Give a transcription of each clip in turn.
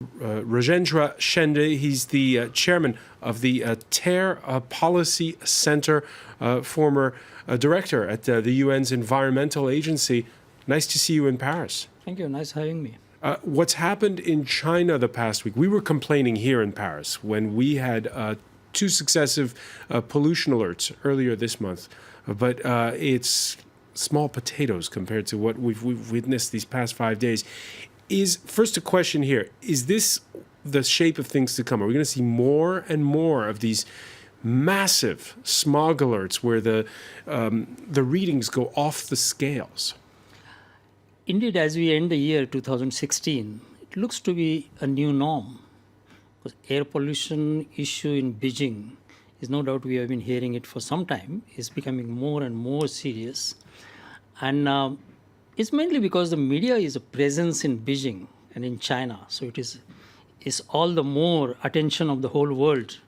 Rajendra Shende. He's the chairman of the TER Policy Center, former director at the UN's Environmental Agency. Nice to see you in Paris. Thank you. Nice having me. What's happened in China the past week? We were complaining here in Paris when we had two successive pollution alerts earlier this month, but it's small potatoes compared to what we've witnessed these past 5 days. First a question here, is this the shape of things to come? Are we going to see more and more of these massive smog alerts where the readings go off the scales? Indeed, as we end the year 2016, it looks to be a new norm. Because air pollution issue in Beijing is no doubt, we have been hearing it for some time, is becoming more and more serious. And it's mainly because the media is a presence in Beijing and in China. So it is all the more attention of the whole world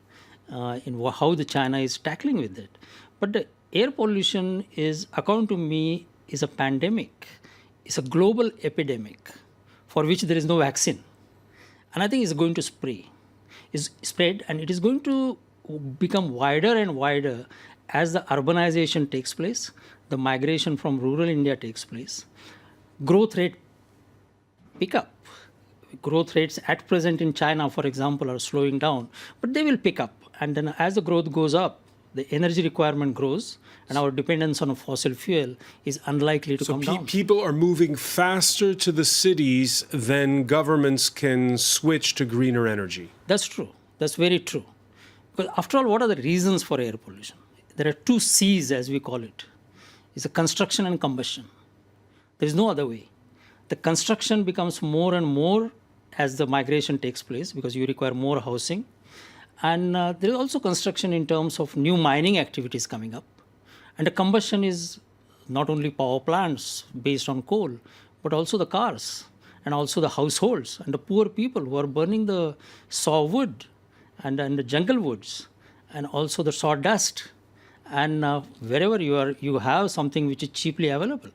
in how the China is tackling with it. But the air pollution is, according to me, is a pandemic. It's a global epidemic for which there is no vaccine. And I think it's going to spread, and it is going to become wider and wider as the urbanization takes place, the migration from rural India takes place, growth rate pick up. Growth rates at present in China, for example, are slowing down, but they will pick up. And then as the growth goes up, the energy requirement grows, and our dependence on a fossil fuel is unlikely to come down. People are moving faster to the cities than governments can switch to greener energy. That's true. That's very true. Because after all, what are the reasons for air pollution? There are two C's, as we call it. It's a construction and combustion. There is no other way. The construction becomes more and more as the migration takes place because you require more housing. And there is also construction in terms of new mining activities coming up. And the combustion is not only power plants based on coal, but also the cars and also the households and the poor people who are burning the sawwood and the jungle woods and also the sawdust. And wherever you have something which is cheaply available.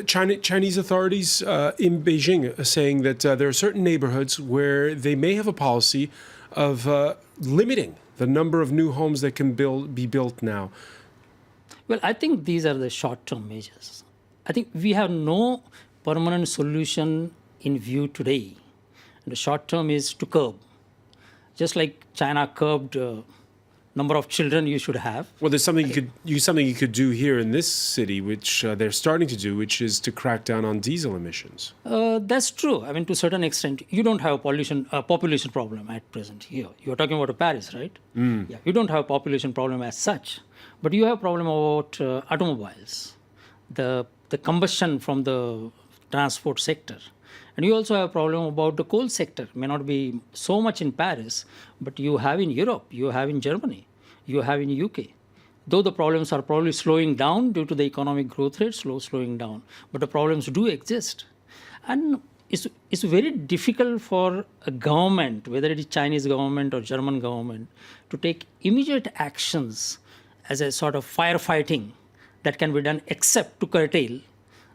Chinese authorities in Beijing are saying that there are certain neighborhoods where they may have a policy of limiting the number of new homes that can be built now. Well, I think these are the short-term measures. I think we have no permanent solution in view today. And the short term is to curb. Just like China curbed number of children you should have. Well, there's something you could do here in this city, which they're starting to do, which is to crack down on diesel emissions. That's true. I mean, to a certain extent, you don't have a population problem at present here. You're talking about Paris, right? Yeah, you don't have a population problem as such, but you have a problem about automobiles, the combustion from the transport sector. And you also have a problem about the coal sector. May not be so much in Paris, but you have in Europe, you have in Germany, you have in UK. Though the problems are probably slowing down due to the economic growth rate slowing down, but the problems do exist. And it's very difficult for a government, whether it is Chinese government or German government, to take immediate actions as a sort of firefighting that can be done except to curtail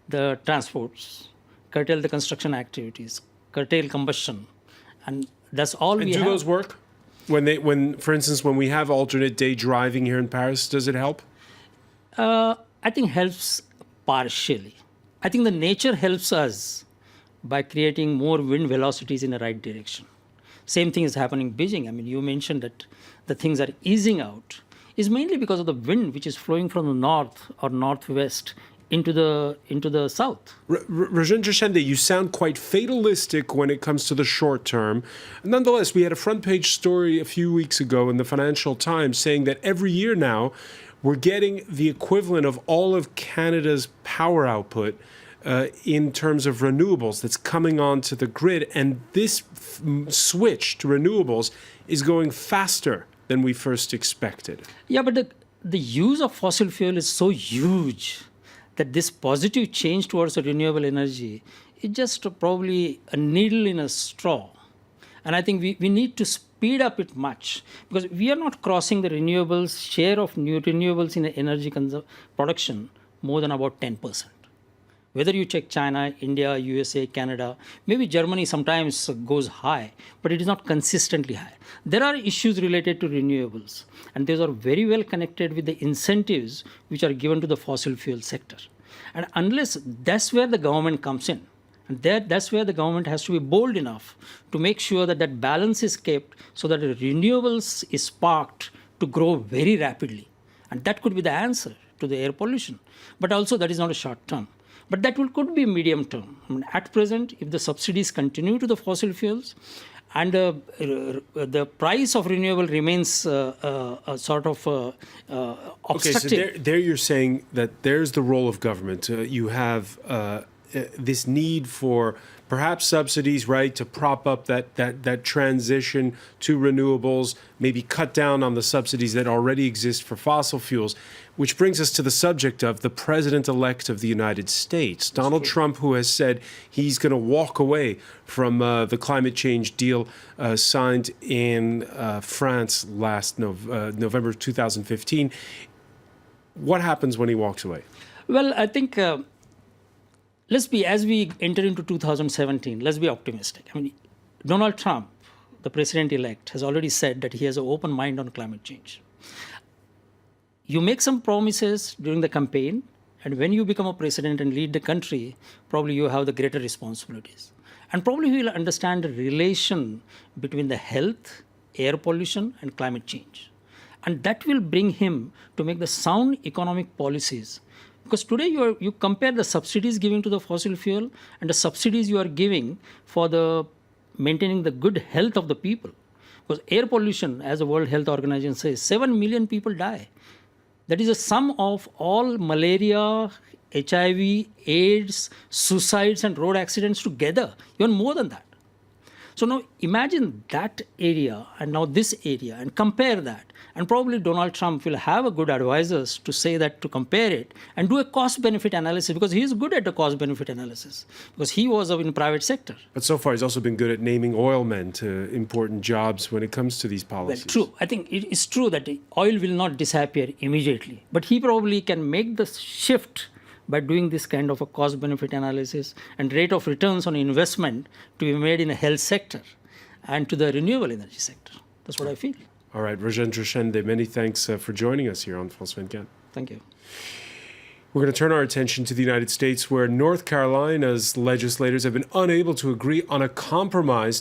the transports, curtail the construction activities, curtail combustion, and that's all we have. And do those work? For instance, when we have alternate day driving here in Paris, does it help? I think helps partially. I think the nature helps us by creating more wind velocities in the right direction. Same thing is happening in Beijing. I mean, you mentioned that the things are easing out. It's mainly because of the wind which is flowing from the north or northwest into the south. Rajendra Shende, you sound quite fatalistic when it comes to the short term. Nonetheless, we had a front page story a few weeks ago in the Financial Times saying that every year now we're getting the equivalent of all of Canada's power output in terms of renewables that's coming onto the grid. And this switch to renewables is going faster than we first expected. Yeah, but the use of fossil fuel is so huge that this positive change towards a renewable energy is just probably a needle in a straw. And I think we need to speed up it much because we are not crossing the renewables, share of new renewables in the energy production more than about 10%. Whether you check China, India, USA, Canada, maybe Germany sometimes goes high, but it is not consistently high. There are issues related to renewables, and those are very well connected with the incentives which are given to the fossil fuel sector. And unless that's where the government comes in, and that's where the government has to be bold enough to make sure that that balance is kept so that renewables is sparked to grow very rapidly. And that could be the answer to the air pollution. But also that is not a short term. But that could be medium term. I mean, at present, if the subsidies continue to the fossil fuels and the price of renewable remains sort of obstructive. Okay, so there you're saying that there's the role of government. You have this need for perhaps subsidies, right, to prop up that transition to renewables, maybe cut down on the subsidies that already exist for fossil fuels, which brings us to the subject of the president-elect of the United States, Donald Trump, who has said he's going to walk away from the climate change deal signed in France last November 2015. What happens when he walks away? Well, I think as we enter into 2017, let's be optimistic. I mean, Donald Trump, the president-elect, has already said that he has an open mind on climate change. You make some promises during the campaign, and when you become a president and lead the country, probably you have the greater responsibilities. And probably he will understand the relation between the health, air pollution, and climate change. And that will bring him to make the sound economic policies. Because today you compare the subsidies given to the fossil fuel and the subsidies you are giving for the maintaining the good health of the people. Because air pollution, as the World Health Organization says, 7 million people die. That is a sum of all malaria, HIV, AIDS, suicides, and road accidents together, even more than that. So now imagine that area and now this area and compare that. And probably Donald Trump will have a good advisors to say that, to compare it and do a cost-benefit analysis, because he is good at the cost-benefit analysis because he was in private sector. But so far he's also been good at naming oil men to important jobs when it comes to these policies. Well, true. I think it is true that oil will not disappear immediately, but he probably can make the shift by doing this kind of a cost-benefit analysis and rate of returns on investment to be made in the health sector and to the renewable energy sector. That's what I feel. All right, Rajendra Shende, many thanks for joining us here on France 24. Thank you. We're going to turn our attention to the United States, where North Carolina's legislators have been unable to agree on a compromise to